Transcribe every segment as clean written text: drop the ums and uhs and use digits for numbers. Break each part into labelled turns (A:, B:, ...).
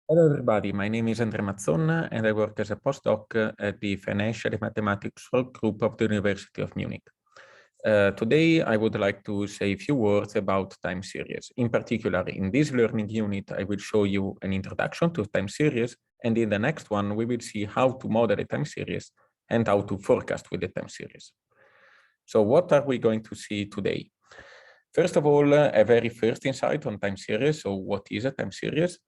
A: Hello everybody, my name is Andrea Mazzon and I work as a postdoc at the Financial Mathematics Work Group of the University of Munich. Today I would like to say a few words about time series. In particular, in this learning unit, I will show you an introduction to time series, and in the next one, we will see how to model a time series and how to forecast with the time series. So what are we going to see today? First of all, a very first insight on time series. So what is a time series?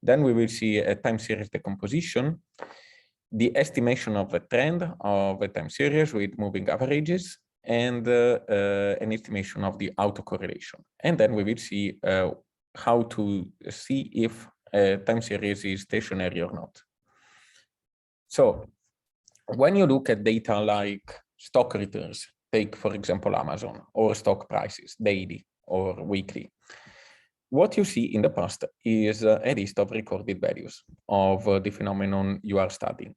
A: Then we will see a time series decomposition, the estimation of a trend of a time series with moving averages, and an estimation of the autocorrelation. And then we will see how to see if a time series is stationary or not. So when you look at data like stock returns, take for example Amazon, or stock prices, daily or weekly, what you see in the past is a list of recorded values of the phenomenon you are studying.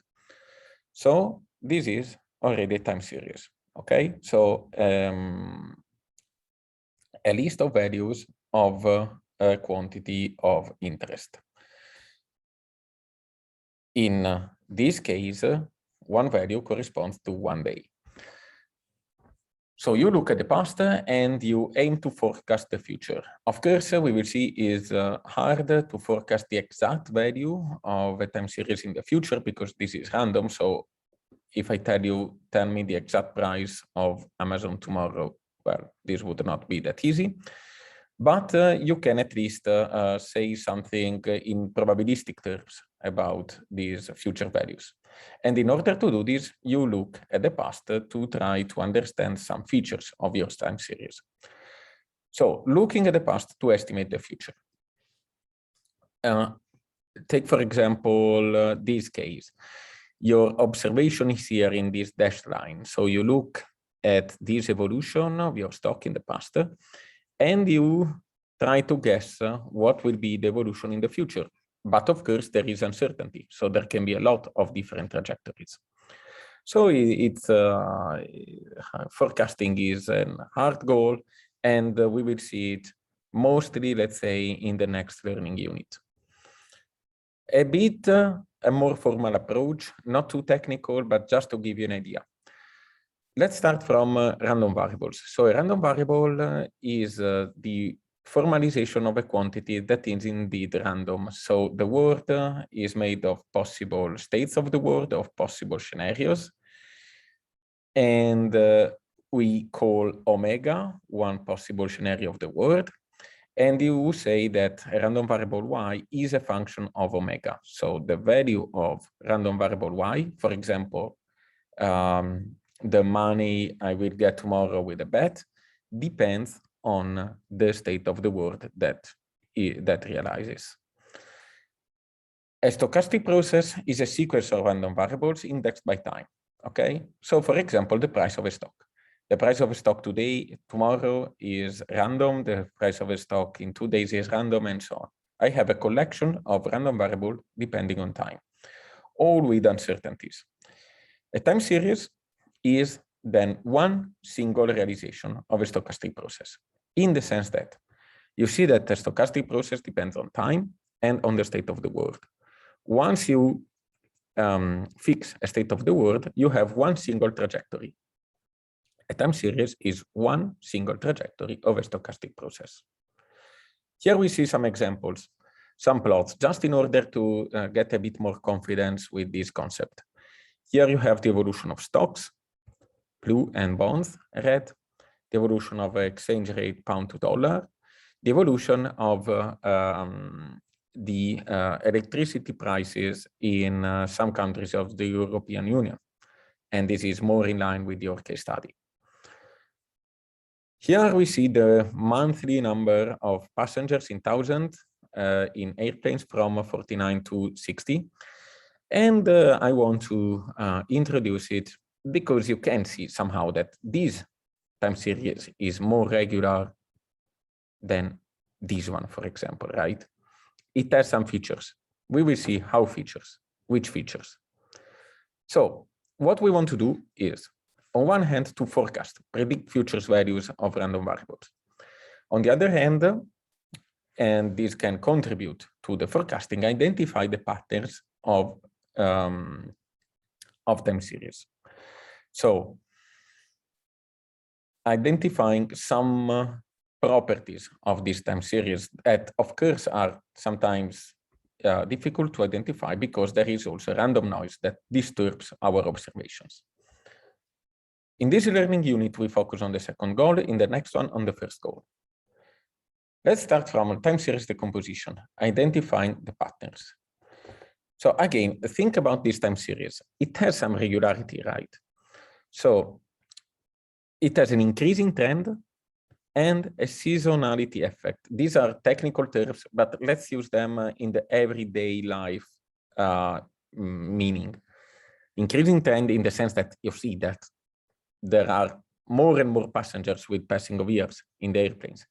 A: So this is already a time series, okay? So a list of values of a quantity of interest. In this case, one value corresponds to 1 day. So you look at the past and you aim to forecast the future. Of course, we will see it's hard to forecast the exact value of a time series in the future because this is random. So if I tell me the exact price of Amazon tomorrow, well, this would not be that easy. But you can at least say something in probabilistic terms about these future values. And in order to do this, you look at the past to try to understand some features of your time series. So looking at the past to estimate the future. Take, for example, this case. Your observation is here in this dashed line. So you look at this evolution of your stock in the past, and you try to guess what will be the evolution in the future. But of course, there is uncertainty. So there can be a lot of different trajectories. So it's forecasting is a hard goal, and we will see it mostly, let's say, in the next learning unit. A bit a more formal approach, not too technical, but just to give you an idea. Let's start from random variables. So a random variable is the formalization of a quantity that is indeed random. So the world is made of possible states of the world, of possible scenarios. And we call omega one possible scenario of the world. And you say that a random variable y is a function of omega. So the value of random variable y, for example, the money I will get tomorrow with a bet, depends on the state of the world that realizes. A stochastic process is a sequence of random variables indexed by time. Okay, so for example, the price of a stock. The price of a stock tomorrow is random. The price of a stock in 2 days is random, and so on. I have a collection of random variables depending on time, all with uncertainties. A time series is then one single realization of a stochastic process, in the sense that you see that the stochastic process depends on time and on the state of the world. Once you fix a state of the world, you have one single trajectory. A time series is one single trajectory of a stochastic process. Here we see some examples, some plots, just in order to get a bit more confidence with this concept. Here you have the evolution of stocks, blue, and bonds, red, the evolution of exchange rate pound to dollar, the evolution of the electricity prices in some countries of the European Union. And this is more in line with your case study. Here we see the monthly number of passengers in thousands in airplanes from 49 to 60. And I want to introduce it because you can see somehow that this time series is more regular than this one, for example, right? It has some features. We will see which features. So what we want to do is, on one hand, to forecast, predict futures values of random variables. On the other hand, and this can contribute to the forecasting, identify the patterns of time series. So identifying some properties of this time series that, of course, are sometimes difficult to identify because there is also random noise that disturbs our observations. In this learning unit, we focus on the second goal, in the next one on the first goal. Let's start from time series decomposition, identifying the patterns. So again, think about this time series. It has some regularity, right? So it has an increasing trend and a seasonality effect. These are technical terms, but let's use them in the everyday life meaning. Increasing trend in the sense that you see that there are more and more passengers with passing of years in the airplanes.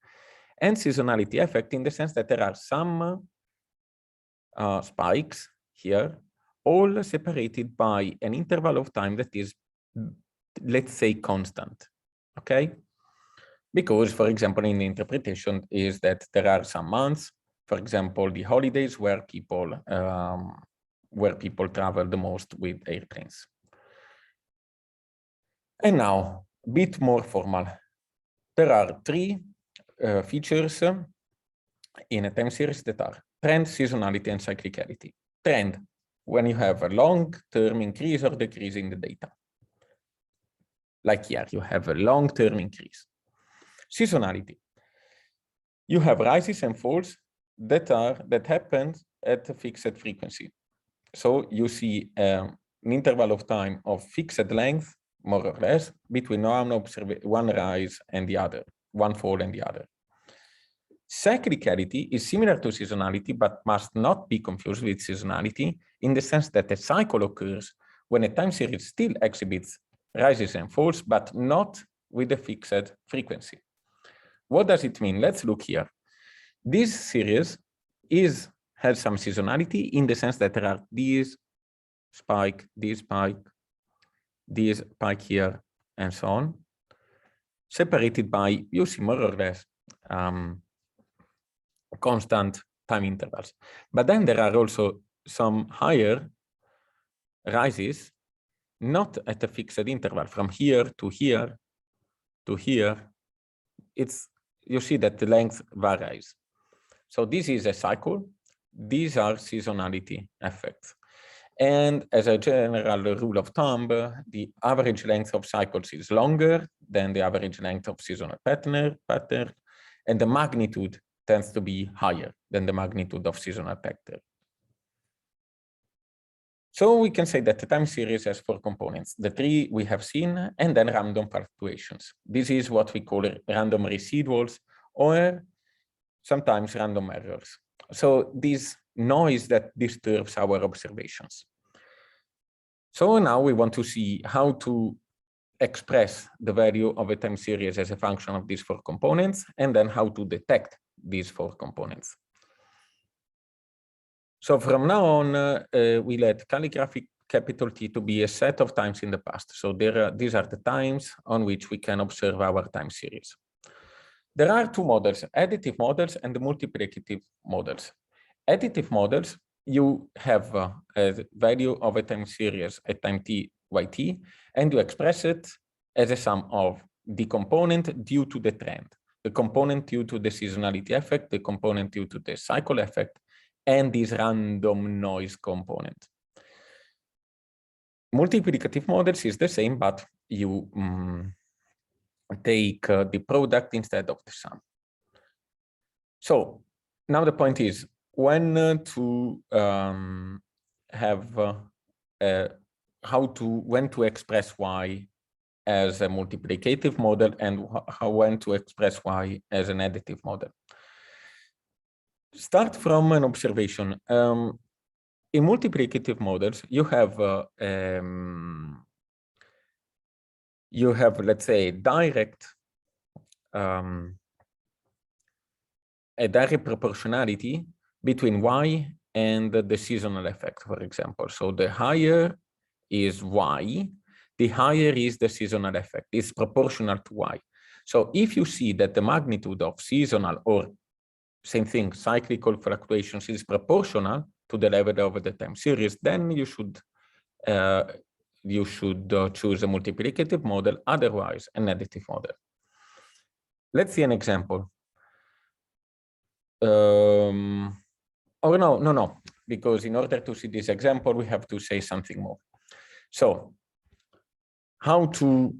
A: And seasonality effect in the sense that there are some spikes here, all separated by an interval of time that is, let's say, constant, okay? Because, for example, in the interpretation is that there are some months, for example, the holidays where people travel the most with airplanes. And now, a bit more formal. There are three features in a time series that are trend, seasonality, and cyclicality. Trend, when you have a long-term increase or decrease in the data. Like here, you have a long-term increase. Seasonality, you have rises and falls that happen at a fixed frequency. So you see an interval of time of fixed length, more or less, between one rise and the other, one fall and the other. Cyclicality is similar to seasonality, but must not be confused with seasonality in the sense that a cycle occurs when a time series still exhibits rises and falls, but not with a fixed frequency. What does it mean? Let's look here. This series has some seasonality in the sense that there are this spike here, and so on, separated by, you see, more or less constant time intervals. But then there are also some higher rises, not at a fixed interval, from here to here to here. You see that the length varies. So this is a cycle. These are seasonality effects. And as a general rule of thumb, the average length of cycles is longer than the average length of seasonal pattern, and the magnitude tends to be higher than the magnitude of seasonal pattern. So we can say that the time series has 4 components, the 3 we have seen, and then random fluctuations. This is what we call random residuals, or sometimes random errors. So this noise that disturbs our observations. So now we want to see how to express the value of a time series as a function of these 4 components, and then how to detect these 4 components. So from now on, we let calligraphic capital T to be a set of times in the past. So these are the times on which we can observe our time series. There are 2 models, additive models and the multiplicative models. Additive models, you have a value of a time series at time t yt, and you express it as a sum of the component due to the trend, the component due to the seasonality effect, the component due to the cycle effect, and this random noise component. Multiplicative models is the same, but you take the product instead of the sum. So now the point is when to when to express y as a multiplicative model and when to express y as an additive model. Start from an observation. In multiplicative models, you have, let's say, a direct proportionality between y and the seasonal effect, for example. So the higher is y, the higher is the seasonal effect. It's proportional to y. So if you see that the magnitude of seasonal or same thing, cyclical fluctuations is proportional to the level of the time series, then you should choose a multiplicative model, otherwise an additive model. Let's see an example. Or no, because in order to see this example, we have to say something more. So how to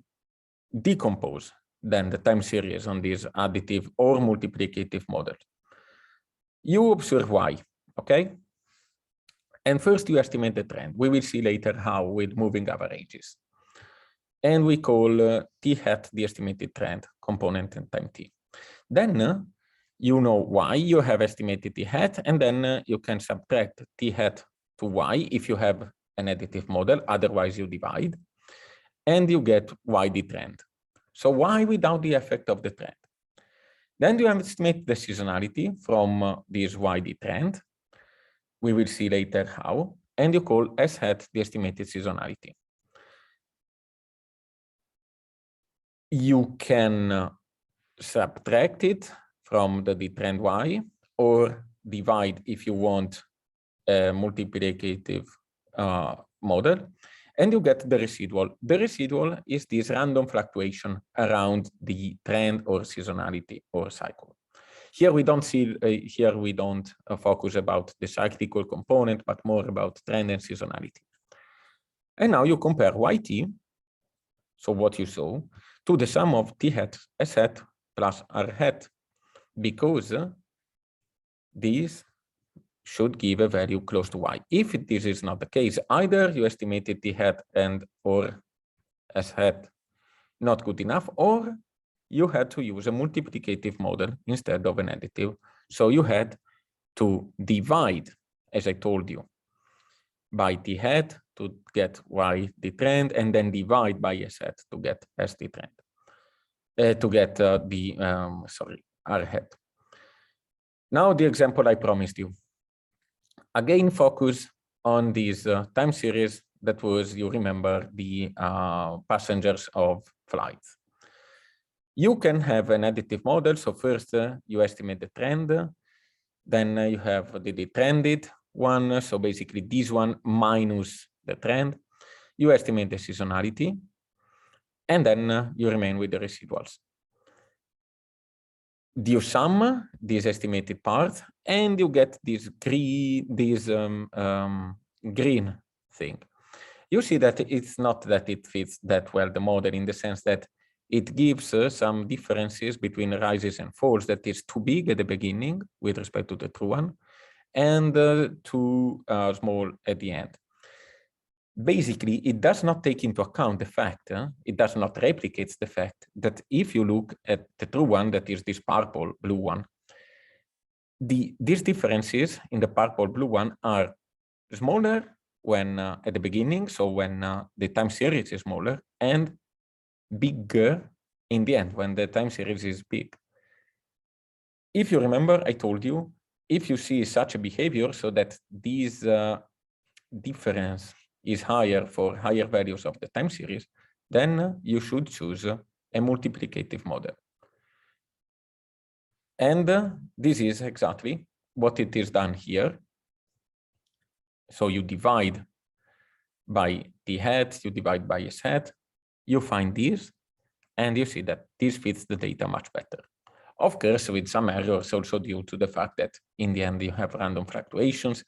A: decompose then the time series on this additive or multiplicative model? You observe Y, okay? And first you estimate the trend. We will see later how with moving averages. And we call t hat the estimated trend component in time t. Then you know Y, you have estimated t hat, and then you can subtract t hat to Y if you have an additive model, otherwise you divide, and you get Y the trend. So Y without the effect of the trend. Then you estimate the seasonality from this Y the trend. We will see later how, and you call S hat the estimated seasonality. You can subtract it from the trend Y, or divide if you want a multiplicative model, and you get the residual. The residual is this random fluctuation around the trend or seasonality or cycle. Here we don't see, focus about the cyclical component, but more about trend and seasonality. And now you compare YT, so what you saw, to the sum of T hat, S hat plus R hat, because this should give a value close to Y. If this is not the case, either you estimated T hat and or S hat not good enough, or you had to use a multiplicative model instead of an additive. So you had to divide, as I told you, by T hat to get Y the trend, and then divide by S hat to get S the trend. To get R hat. Now the example I promised you. Again, focus on this time series that was, you remember, the passengers of flights. You can have an additive model. So first you estimate the trend, then you have the trended one. So basically this one minus the trend. You estimate the seasonality, and then you remain with the residuals. You sum this estimated part, and you get this green thing. You see that it's not that it fits that well the model, in the sense that it gives some differences between rises and falls that is too big at the beginning with respect to the true one, and too small at the end. Basically, it does not take into account the fact, it does not replicate the fact that if you look at the true one, that is this purple blue one, these differences in the purple blue one are smaller when at the beginning, so when the time series is smaller, and bigger in the end when the time series is big. If you remember, I told you, if you see such a behavior, so that these difference is higher for higher values of the time series, then you should choose a multiplicative model. And this is exactly what it is done here. So you divide by T hat, you divide by S hat, you find this, and you see that this fits the data much better. Of course, with some errors also due to the fact that in the end you have random fluctuations,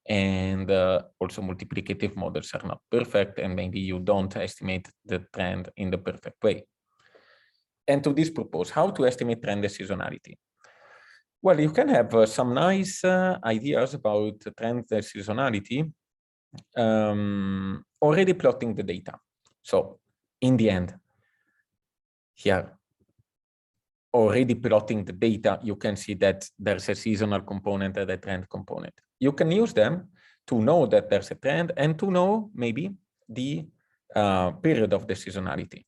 A: and also multiplicative models are not perfect, and maybe you don't estimate the trend in the perfect way. And to this purpose, how to estimate trend and seasonality? Well, you can have some nice ideas about trend and seasonality already plotting the data. So in the end, here, already plotting the data, you can see that there's a seasonal component and a trend component. You can use them to know that there's a trend and to know maybe the period of the seasonality.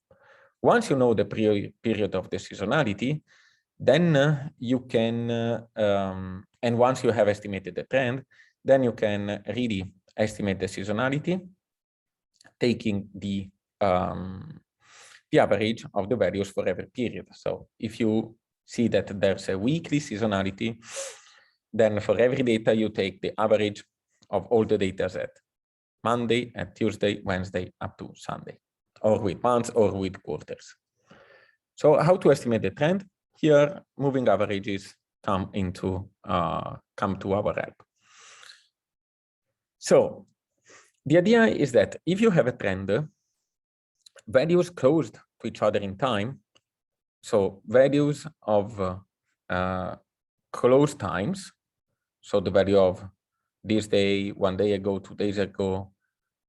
A: Once you know the period of the seasonality, then you can, and once you have estimated the trend, then you can really estimate the seasonality, taking the average of the values for every period. So if you see that there's a weekly seasonality. Then for every data, you take the average of all the data set, Monday and Tuesday, Wednesday, up to Sunday, or with months or with quarters. So how to estimate the trend? Here, moving averages come to our help. So the idea is that if you have a trend, values close to each other in time, so values of close times, so the value of this day, 1 day ago, 2 days ago,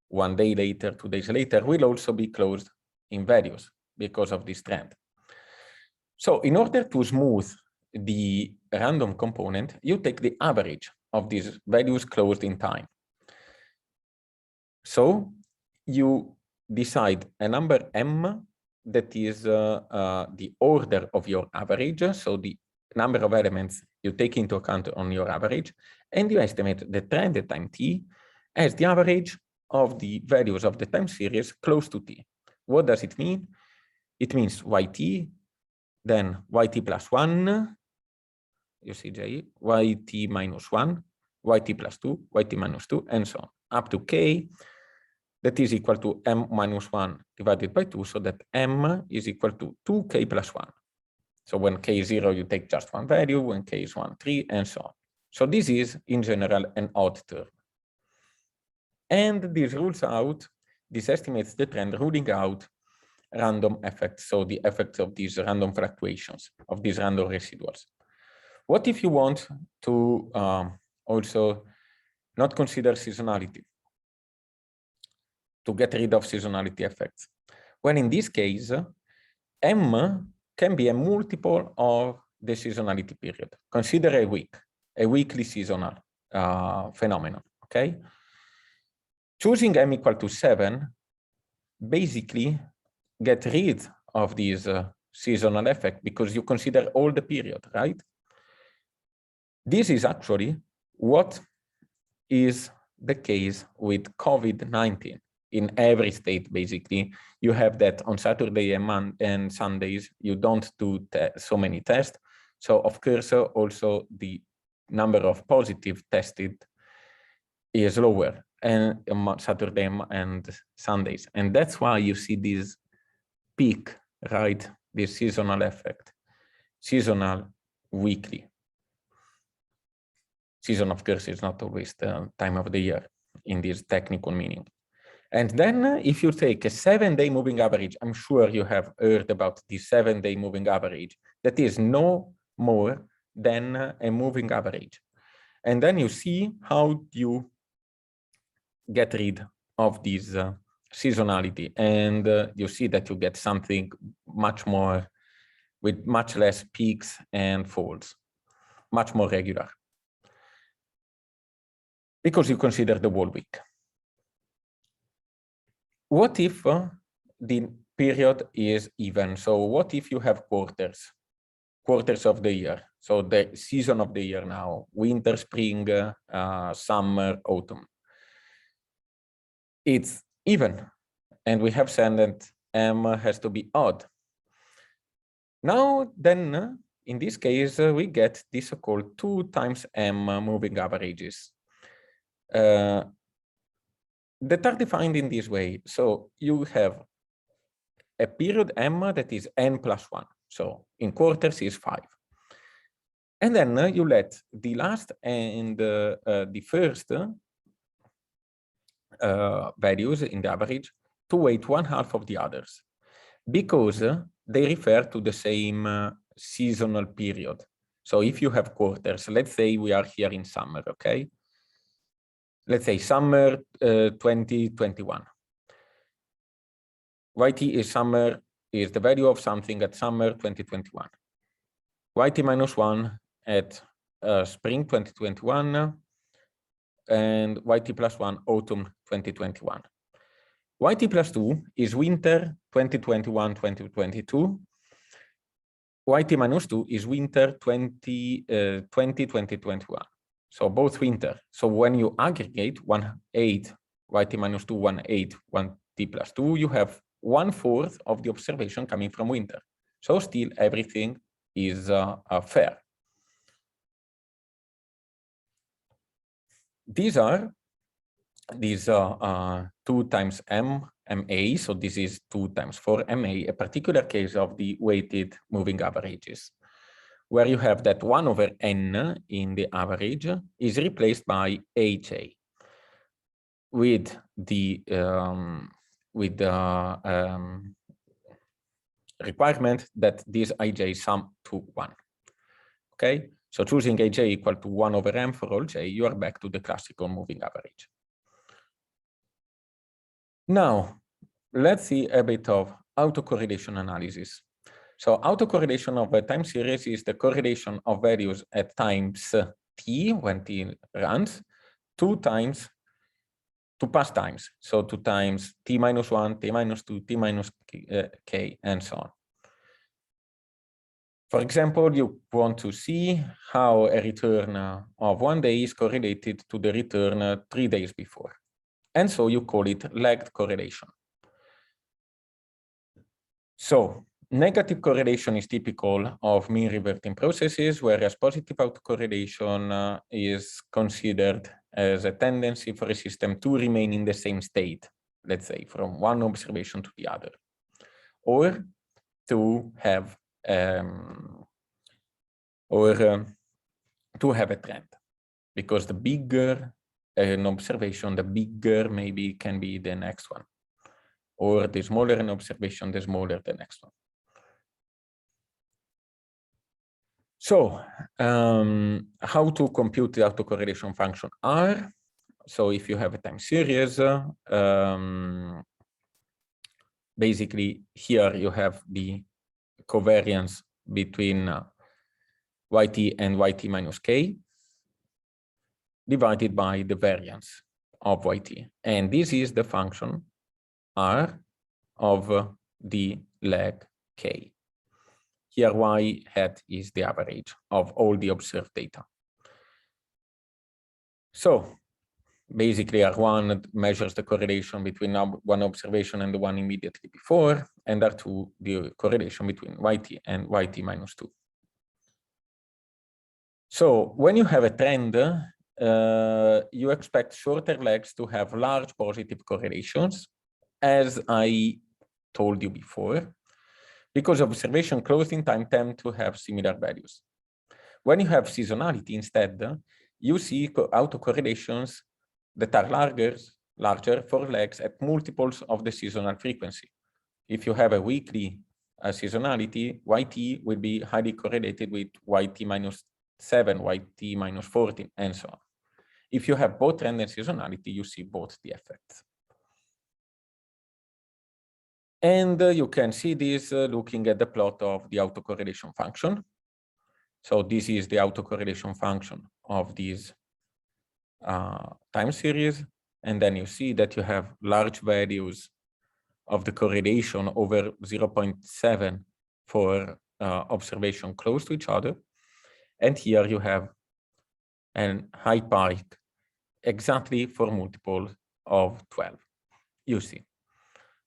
A: 1 day later, 2 days later, will also be closed in values because of this trend. So in order to smooth the random component, you take the average of these values closed in time. So you decide a number m that is the order of your average, so the number of elements you take into account on your average, and you estimate the trend at time t as the average of the values of the time series close to t. What does it mean? It means yt, then yt plus 1, you see j, yt minus 1, yt plus 2, yt minus 2, and so on, up to k, that is equal to m minus 1 divided by 2, so that m is equal to 2k plus 1. So when k is 0, you take just one value, when k is 1, 3, and so on. So this is, in general, an odd term. And this rules out, this estimates the trend, ruling out random effects, so the effects of these random fluctuations, of these random residuals. What if you want to also not consider seasonality, to get rid of seasonality effects? Well, in this case, m can be a multiple of the seasonality period. Consider a week, a weekly seasonal phenomenon, okay? Choosing m equal to 7 basically get rid of this seasonal effect because you consider all the period, right? This is actually what is the case with COVID-19. In every state, basically, you have that on Saturday and Sundays, you don't do so many tests. So of course, also the number of positive tested is lower and on Saturday and Sundays. And that's why you see this peak, right? This seasonal effect, seasonal weekly. Season, of course, is not always the time of the year in this technical meaning. And then if you take a 7-day moving average, I'm sure you have heard about the 7-day moving average, that is no more than a moving average. And then you see how you get rid of this seasonality. And you see that you get something much more, with much less peaks and falls, much more regular. Because you consider the whole week. What if the period is even? So what if you have quarters of the year? So the season of the year now, winter, spring, summer, autumn. It's even, and we have said that m has to be odd. Now then, in this case, we get this so-called 2 times m moving averages. That are defined in this way. So you have a period m that is n plus 1. So in quarters is 5. And then you let the last and the first values in the average to weight 1/2 of the others, because they refer to the same seasonal period. So if you have quarters, let's say we are here in summer, okay? Let's say summer 2021. Yt is summer, is the value of something at summer 2021. Yt minus 1 at spring 2021, and Yt plus 1 autumn 2021. Yt plus 2 is winter 2021-2022. Yt minus 2 is winter 2020-2021. So both winter. So when you aggregate 1/8, Yt minus 2, 1/8, 1t plus 2, you have 1/4 of the observation coming from winter. So still everything is fair. These are 2 times MA, so this is 2 times 4 MA, a particular case of the weighted moving averages, where you have that 1 over N in the average is replaced by HA with the requirement that this IJ sum to 1. Okay, so choosing AJ equal to 1 over M for all J, you are back to the classical moving average. Now, let's see a bit of autocorrelation analysis. So autocorrelation of a time series is the correlation of values at times t, when t runs, 2 past times. So 2 times t minus 1, t minus 2, t minus k, and so on. For example, you want to see how a return of 1 day is correlated to the return 3 days before. And so you call it lagged correlation. So negative correlation is typical of mean reverting processes, whereas positive autocorrelation is considered as a tendency for a system to remain in the same state, let's say, from one observation to the other, or to have to have a trend, because the bigger an observation, the bigger maybe can be the next one, or the smaller an observation, the smaller the next one. So how to compute the autocorrelation function R? So if you have a time series, basically here you have the covariance between yt and yt minus k divided by the variance of yt. And this is the function R of the lag k. Here y hat is the average of all the observed data. So basically R1 measures the correlation between one observation and the one immediately before, and R2 the correlation between yt and yt minus 2. So when you have a trend, you expect shorter lags to have large positive correlations, as I told you before, because observation closed in time tend to have similar values. When you have seasonality instead, you see autocorrelations that are larger for lags at multiples of the seasonal frequency. If you have a weekly seasonality, yt will be highly correlated with yt minus 7, yt minus 14, and so on. If you have both trend and seasonality, you see both the effects. And you can see this looking at the plot of the autocorrelation function. So this is the autocorrelation function of this time series. And then you see that you have large values of the correlation over 0.7 for observation close to each other. And here you have a high spike exactly for multiple of 12, you see.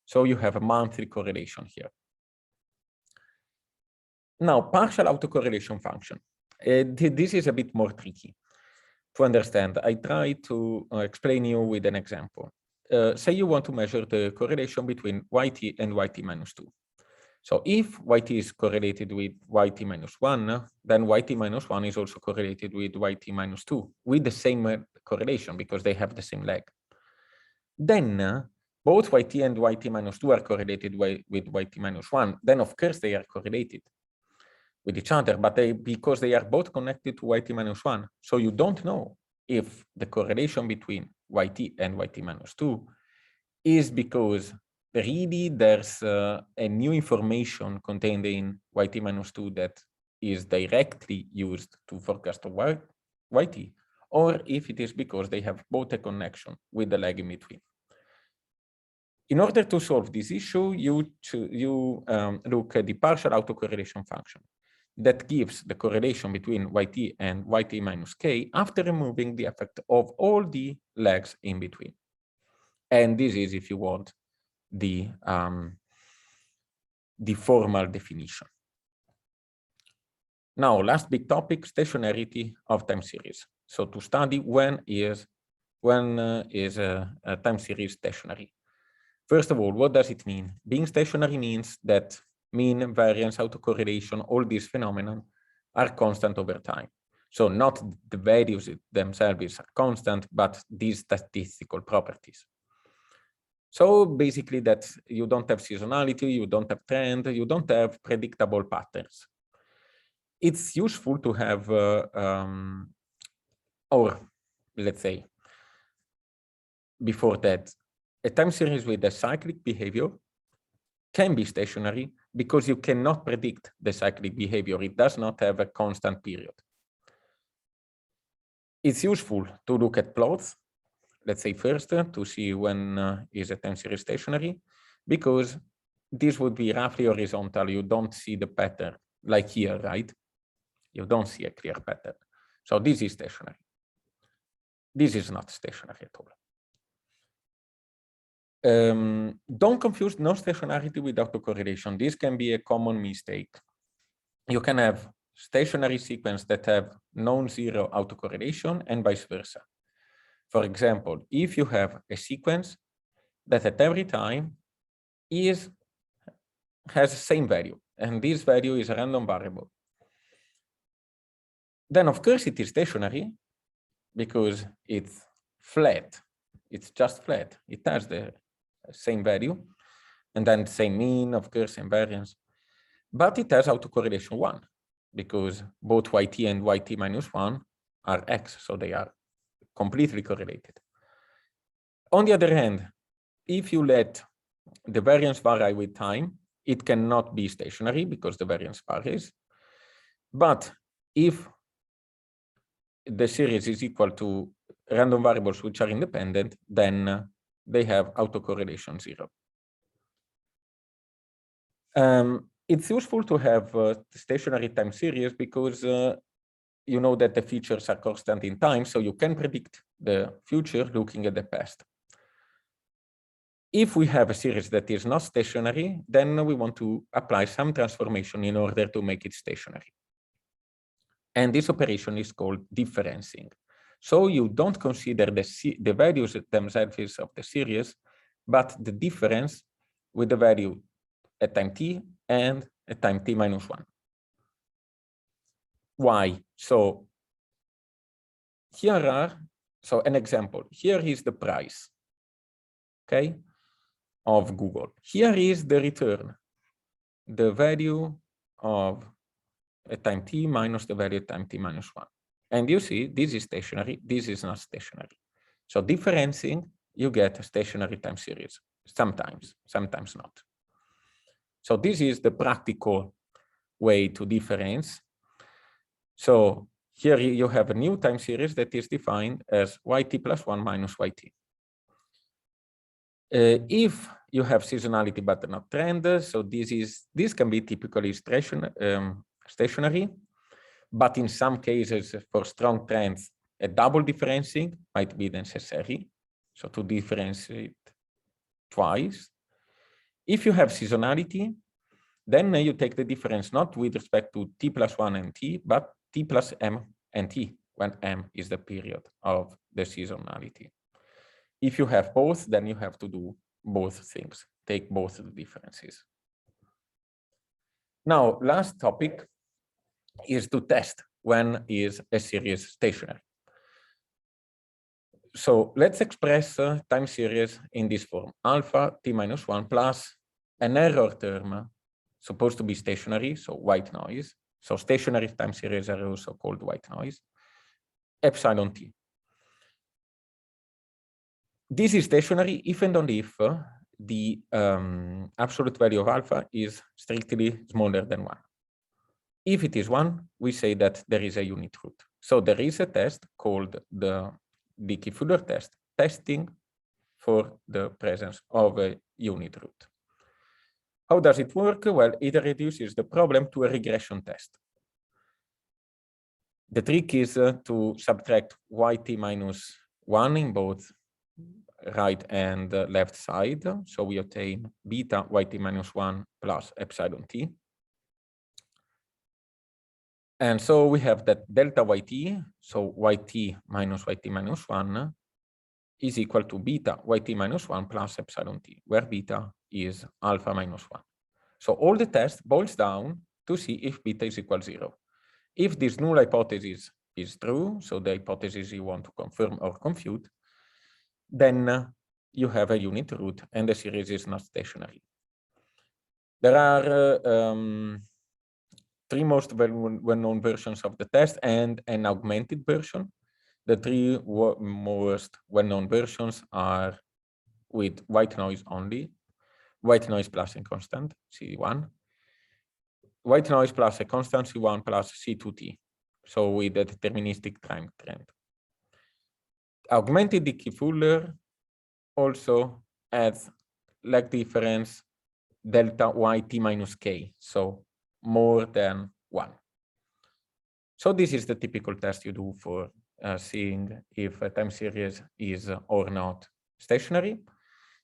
A: So you have a monthly correlation here. Now, partial autocorrelation function. This is a bit more tricky to understand. I try to explain you with an example. Say you want to measure the correlation between yt and yt minus 2. So if yt is correlated with yt minus 1, then yt minus 1 is also correlated with yt minus 2, with the same correlation because they have the same lag. Then both yt and yt minus 2 are correlated with yt minus 1. Then of course they are correlated with each other, but because they are both connected to yt minus 1. So you don't know if the correlation between yt and yt minus 2 is because really there's a new information contained in yt minus 2 that is directly used to forecast yt, or if it is because they have both a connection with the lag in between. In order to solve this issue, you look at the partial autocorrelation function that gives the correlation between yt and yt minus k after removing the effect of all the lags in between. And this is, if you want, the formal definition. Now, last big topic, stationarity of time series. So to study when is a time series stationary. First of all, what does it mean? Being stationary means that mean, variance, autocorrelation, all these phenomena are constant over time. So not the values themselves are constant, but these statistical properties. So basically that you don't have seasonality, you don't have trend, you don't have predictable patterns. It's useful to have, or let's say, before that, a time series with a cyclic behavior can be stationary because you cannot predict the cyclic behavior. It does not have a constant period. It's useful to look at plots, let's say first, to see when is a time series stationary, because this would be roughly horizontal. You don't see the pattern like here, right? You don't see a clear pattern. So this is stationary. This is not stationary at all. Don't confuse non-stationarity with autocorrelation. This can be a common mistake. You can have stationary sequences that have non-zero autocorrelation and vice versa. For example, if you have a sequence that at every time has the same value, and this value is a random variable, then of course it is stationary because it's flat. It's just flat. It has the same value, and then same mean, of course, and variance. But it has autocorrelation 1, because both yt and yt minus 1 are x, so they are completely correlated. On the other hand, if you let the variance vary with time, it cannot be stationary because the variance varies. But if the series is equal to random variables which are independent, then they have autocorrelation 0. It's useful to have stationary time series because you know that the features are constant in time, so you can predict the future looking at the past. If we have a series that is not stationary, then we want to apply some transformation in order to make it stationary. And this operation is called differencing. So you don't consider the values themselves of the series, but the difference with the value at time t and at time t minus 1. Why? So here are, so an example, here is the price, okay, of Google. Here is the return, the value of at time t minus the value at time t minus 1. And you see, this is stationary, this is not stationary. So differencing, you get a stationary time series, sometimes not. So this is the practical way to difference. So here you have a new time series that is defined as yt plus 1 minus yt. If you have seasonality but not trend, so this can be typically stationary, but in some cases for strong trends, a double differencing might be necessary, so to differentiate twice. If you have seasonality, then you take the difference not with respect to t plus 1 and t, but t plus m and t, when m is the period of the seasonality. If you have both, then you have to do both things, take both the differences. Now, last topic is to test when is a series stationary. So let's express time series in this form, alpha t minus 1 plus an error term supposed to be stationary, so white noise. So stationary time series are also called white noise, epsilon t. This is stationary if and only if the absolute value of alpha is strictly smaller than 1. If it is 1, we say that there is a unit root. So there is a test called the Dickey-Fuller test, testing for the presence of a unit root. How does it work? Well, it reduces the problem to a regression test. The trick is to subtract yt minus 1 in both right and left side. So we obtain beta yt minus 1 plus epsilon t. And so we have that delta yt, so yt minus 1 is equal to beta yt minus 1 plus epsilon t, where beta is alpha minus 1. So all the test boils down to see if beta is equal to 0. If this null hypothesis is true, so the hypothesis you want to confirm or confute, then you have a unit root and the series is not stationary. There are 3 most well-known versions of the test and an augmented version. The 3 most well-known versions are with white noise only, white noise plus a constant, C1, white noise plus a constant C1 plus C2T, so with a deterministic time trend. Augmented Dickey-Fuller also adds lag difference delta yt minus k, so more than 1. So this is the typical test you do for seeing if a time series is or not stationary.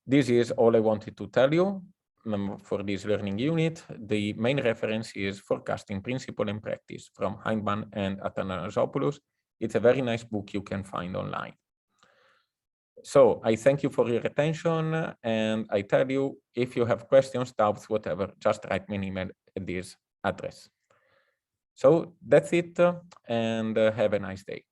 A: This is all I wanted to tell you for this learning unit. The main reference is Forecasting Principle and Practice from Heinemann and Athanasopoulos. It's a very nice book you can find online. So I thank you for your attention, and I tell you, if you have questions, doubts, whatever, just write me an email at this address. So that's it, and have a nice day.